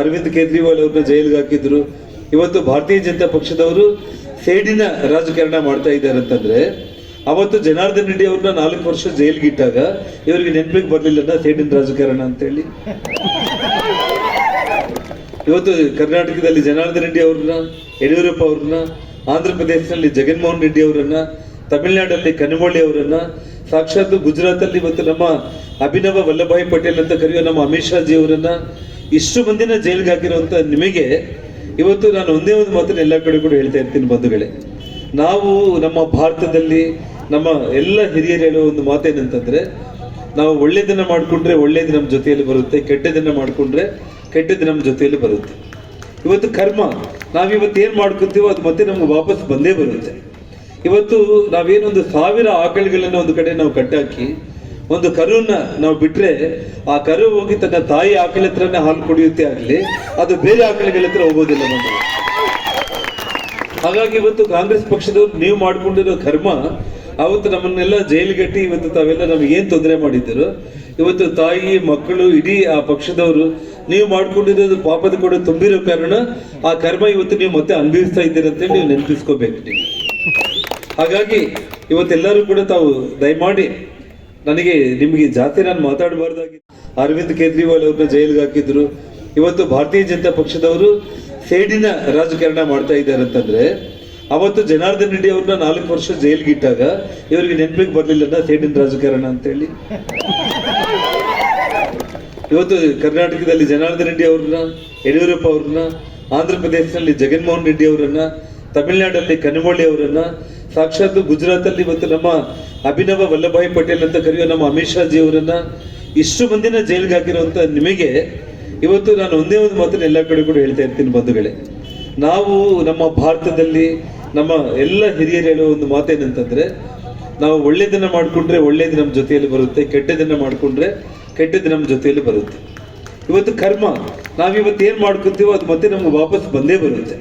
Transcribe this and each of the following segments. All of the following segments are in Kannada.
ಅರವಿಂದ್ ಕೇಜ್ರಿವಾಲ್ ಅವ್ರನ್ನ ಜೈಲಿಗೆ ಹಾಕಿದ್ರು. ಇವತ್ತು ಭಾರತೀಯ ಜನತಾ ಪಕ್ಷದವರು ಸೇಡಿನ ರಾಜಕಾರಣ ಮಾಡ್ತಾ ಇದ್ದಾರೆ ಅಂತಂದ್ರೆ, ಅವತ್ತು ಜನಾರ್ದನ್ ರೆಡ್ಡಿ ಅವ್ರನ್ನ 4 ವರ್ಷ ಜೈಲಿಗೆ ಇಟ್ಟಾಗ ಇವರಿಗೆ ನೆನಪಿಗೆ ಬರ್ಲಿಲ್ಲ ಸೇಡಿನ ರಾಜಕಾರಣ ಅಂತ ಹೇಳಿ. ಇವತ್ತು ಕರ್ನಾಟಕದಲ್ಲಿ ಜನಾರ್ದನ್ ರೆಡ್ಡಿ ಅವ್ರನ್ನ, ಯಡಿಯೂರಪ್ಪ ಅವ್ರನ್ನ, ಆಂಧ್ರ ಪ್ರದೇಶದಲ್ಲಿ ಜಗನ್ಮೋಹನ್ ರೆಡ್ಡಿ ಅವರನ್ನ, ತಮಿಳುನಾಡಲ್ಲಿ ಕನಿಮೊಳಿ ಅವರನ್ನ, ಸಾಕ್ಷಾತ್ ಗುಜರಾತ್ ಅಲ್ಲಿ ಇವತ್ತು ನಮ್ಮ ಅಭಿನವ ವಲ್ಲಭಾಯಿ ಪಟೇಲ್ ಅಂತ ಕರೆಯೋ ನಮ್ಮ ಅಮಿತ್ ಶಾ ಜಿ ಅವರನ್ನ, ಇಷ್ಟು ಮಂದಿನ ಜೈಲಿಗೆ ಹಾಕಿರುವಂತ ನಿಮಗೆ ಇವತ್ತು ನಾನು ಒಂದೇ ಒಂದು ಮಾತನ್ನ ಎಲ್ಲ ಕಡೆ ಕೂಡ ಹೇಳ್ತಾ ಇರ್ತೀನಿ ಬಂಧುಗಳೇ. ನಾವು ನಮ್ಮ ಭಾರತದಲ್ಲಿ ನಮ್ಮ ಎಲ್ಲ ಹಿರಿಯರು ಹೇಳೋ ಒಂದು ಮಾತೇನಂತಂದ್ರೆ, ನಾವು ಒಳ್ಳೇದನ್ನ ಮಾಡ್ಕೊಂಡ್ರೆ ಒಳ್ಳೇದು ನಮ್ಮ ಜೊತೆಯಲ್ಲಿ ಬರುತ್ತೆ, ಕೆಟ್ಟದನ್ನ ಮಾಡ್ಕೊಂಡ್ರೆ ಕೆಟ್ಟದ್ದು ನಮ್ಮ ಜೊತೆಯಲ್ಲಿ ಬರುತ್ತೆ. ಇವತ್ತು ಕರ್ಮ, ನಾವಿವತ್ತು ಏನ್ ಮಾಡ್ಕೊತೀವೋ ಅದು ಮತ್ತೆ ನಮ್ಗೆ ವಾಪಸ್ ಬಂದೇ ಬರುತ್ತೆ. ಇವತ್ತು ನಾವೇನೊಂದು 1000 ಆಕಳುಗಳನ್ನ ಒಂದು ಕಡೆ ನಾವು ಕಟ್ಟಾಕಿ ಒಂದು ಕರುವನ್ನ ನಾವು ಬಿಟ್ರೆ, ಆ ಕರು ಹೋಗಿ ತನ್ನ ತಾಯಿ ಆಕಳ ಹತ್ರನೇ ಹಾಲು ಕುಡಿಯುತ್ತೆ ಆಗ್ಲಿ, ಅದು ಬೇರೆ ಆಕಳುಗಳ ಹತ್ರ ಹೋಗೋದಿಲ್ಲ ನಮಗೆ. ಹಾಗಾಗಿ ಇವತ್ತು ಕಾಂಗ್ರೆಸ್ ಪಕ್ಷದವ್ರು ನೀವು ಮಾಡ್ಕೊಂಡಿರೋ ಕರ್ಮ ಅವತ್ತು ನಮ್ಮನ್ನೆಲ್ಲ ಜೈಲಿಗಟ್ಟಿ ಇವತ್ತು ತಾವೆಲ್ಲ ನಮ್ಗೆ ಏನ್ ತೊಂದರೆ ಮಾಡಿದ್ರು, ಇವತ್ತು ತಾಯಿ ಮಕ್ಕಳು ಇಡೀ ಆ ಪಕ್ಷದವರು ನೀವು ಮಾಡ್ಕೊಂಡಿರೋದು ಪಾಪದ ಕೂಡ ತುಂಬಿರೋ ಕಾರಣ ಆ ಕರ್ಮ ಇವತ್ತು ನೀವು ಮತ್ತೆ ಅನುಭವಿಸ್ತಾ ಇದ್ದೀರ ಅಂತೇಳಿ ನೀವು ನೆನಪಿಸ್ಕೋಬೇಕು ನೀವು. ಹಾಗಾಗಿ ಇವತ್ತೆಲ್ಲರೂ ಕೂಡ ತಾವು ದಯಮಾಡಿ ನನಗೆ ನಿಮಗೆ ಜಾತಿ ನಾನು ಮಾತಾಡಬಾರ್ದಾಗಿ. ಅರವಿಂದ್ ಕೇಜ್ರಿವಾಲ್ ಅವ್ರನ್ನ ಜೈಲಿಗೆ ಹಾಕಿದ್ರು. ಇವತ್ತು ಭಾರತೀಯ ಜನತಾ ಪಕ್ಷದವರು ಸೇಡಿನ ರಾಜಕಾರಣ ಮಾಡ್ತಾ ಇದ್ದಾರೆ ಅಂತಂದ್ರೆ, ಅವತ್ತು ಜನಾರ್ದನ್ ರೆಡ್ಡಿ ಅವ್ರನ್ನ 4 ವರ್ಷ ಜೈಲಿಗೆ ಇಟ್ಟಾಗ ಇವರಿಗೆ ನೆನಪಿಗೆ ಬರ್ಲಿಲ್ಲ ಸೇಡಿನ ರಾಜಕಾರಣ ಅಂತೇಳಿ. ಇವತ್ತು ಕರ್ನಾಟಕದಲ್ಲಿ ಜನಾರ್ದನ್ ರೆಡ್ಡಿ ಅವ್ರನ್ನ, ಯಡಿಯೂರಪ್ಪ ಅವ್ರನ್ನ, ಆಂಧ್ರ ಪ್ರದೇಶದಲ್ಲಿ ಜಗನ್ಮೋಹನ್ ರೆಡ್ಡಿ ಅವರನ್ನ, ತಮಿಳುನಾಡಲ್ಲಿ ಕನಿಮೊಳಿ ಅವರನ್ನ, ಸಾಕ್ಷಾತ್ ಗುಜರಾತ್ ಅಲ್ಲಿ ಇವತ್ತು ನಮ್ಮ ಅಭಿನವ ವಲ್ಲಭಾಯಿ ಪಟೇಲ್ ಅಂತ ಕರೆಯೋ ನಮ್ಮ ಅಮಿತ್ ಶಾ ಜಿ ಅವರನ್ನ, ಇಷ್ಟು ಮಂದಿನ ಜೈಲಿಗೆ ಹಾಕಿರುವಂತ ನಿಮಗೆ ಇವತ್ತು ನಾನು ಒಂದೇ ಒಂದು ಮಾತನ್ನ ಎಲ್ಲ ಕಡೆ ಕೂಡ ಹೇಳ್ತಾ ಇರ್ತೀನಿ ಬಂಧುಗಳೇ. ನಾವು ನಮ್ಮ ಭಾರತದಲ್ಲಿ ನಮ್ಮ ಎಲ್ಲ ಹಿರಿಯರು ಹೇಳೋ ಒಂದು ಮಾತೇನಂತಂದ್ರೆ, ನಾವು ಒಳ್ಳೇದನ್ನ ಮಾಡ್ಕೊಂಡ್ರೆ ಒಳ್ಳೇದು ನಮ್ಮ ಜೊತೆಯಲ್ಲಿ ಬರುತ್ತೆ, ಕೆಟ್ಟದನ್ನ ಮಾಡ್ಕೊಂಡ್ರೆ ಕೆಟ್ಟದ್ದು ನಮ್ಮ ಜೊತೆಯಲ್ಲಿ ಬರುತ್ತೆ. ಇವತ್ತು ಕರ್ಮ, ನಾವಿವತ್ತು ಏನ್ ಮಾಡ್ಕೊತೀವೋ ಅದು ಮತ್ತೆ ನಮ್ಗೆ ವಾಪಸ್ ಬಂದೇ ಬರುತ್ತೆ.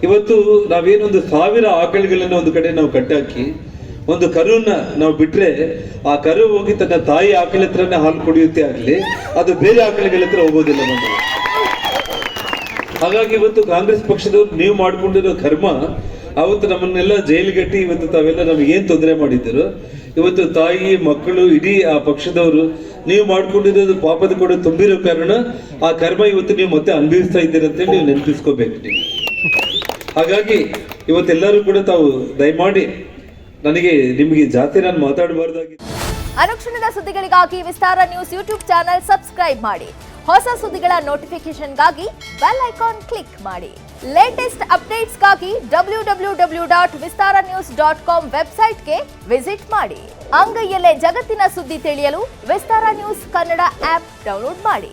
ಇವತ್ತು ನಾವೇನೊಂದು 1000 ಆಕಳುಗಳನ್ನ ಒಂದು ಕಡೆ ನಾವು ಕಟ್ಟಾಕಿ ಒಂದು ಕರುವನ್ನ ನಾವು ಬಿಟ್ರೆ, ಆ ಕರು ಹೋಗಿ ತನ್ನ ತಾಯಿ ಆಕಳ ಹತ್ರನೇ ಹಾಲು ಕುಡಿಯುತ್ತೆ ಆಗ್ಲಿ, ಅದು ಬೇರೆ ಆಕಳುಗಳ ಹತ್ರ ಹೋಗೋದಿಲ್ಲ ನಮಗೆ. ಹಾಗಾಗಿ ಇವತ್ತು ಕಾಂಗ್ರೆಸ್ ಪಕ್ಷದವ್ರು ನೀವು ಮಾಡ್ಕೊಂಡಿರೋ ಕರ್ಮ ಅವತ್ತು ನಮ್ಮನ್ನೆಲ್ಲ ಜೈಲಿಗಟ್ಟಿ ಇವತ್ತು ತಾವೆಲ್ಲ ನಮ್ಗೆ ಏನ್ ತೊಂದರೆ ಮಾಡಿದ್ರು, ಇವತ್ತು ತಾಯಿ ಮಕ್ಕಳು ಇಡೀ ಆ ಪಕ್ಷದವರು ನೀವು ಮಾಡ್ಕೊಂಡಿರೋದು ಪಾಪದ ಕೂಡ ತುಂಬಿರೋ ಕಾರಣ ಆ ಕರ್ಮ ಇವತ್ತು ನೀವು ಮತ್ತೆ ಅನುಭವಿಸ್ತಾ ಇದ್ದೀರ ಅಂತೇಳಿ ನೀವು ನೆನಪಿಸ್ಕೋಬೇಕು ನೀವು. ಹಾಗಾಗಿ ಇವತ್ತೆಲ್ಲರೂ ಕೂಡ ತಾವು ದಯಮಾಡಿ ನನಗೆ ನಿಮಗೆ ಜಾತಿ ನಾನು ಮಾತಾಡಬಾರ್ದಾಗಿ. ಅನುಕ್ಷಣದ ಸುದ್ದಿಗಳಿಗಾಗಿ ವಿಸ್ತಾರ ನ್ಯೂಸ್ ಯೂಟ್ಯೂಬ್ ಚಾನೆಲ್ ಸಬ್ಸ್ಕ್ರೈಬ್ ಮಾಡಿ. ಹೊಸ ಸುದ್ದಿಗಳ ನೋಟಿಫಿಕೇಶನ್ಗಾಗಿ ಬೆಲ್ ಐಕಾನ್ ಕ್ಲಿಕ್ ಮಾಡಿ. ಲೇಟೆಸ್ಟ್ ಅಪ್ಡೇಟ್ಸ್ಗಾಗಿ www.vistaranews.com ವೆಬ್ಸೈಟ್ಗೆ ವಿಸಿಟ್ ಮಾಡಿ. ಅಂಗೈಯಲ್ಲೇ ಜಗತ್ತಿನ ಸುದ್ದಿ ತಿಳಿಯಲು ವಿಸ್ತಾರ ನ್ಯೂಸ್ ಕನ್ನಡ ಆಪ್ ಡೌನ್ಲೋಡ್ ಮಾಡಿ.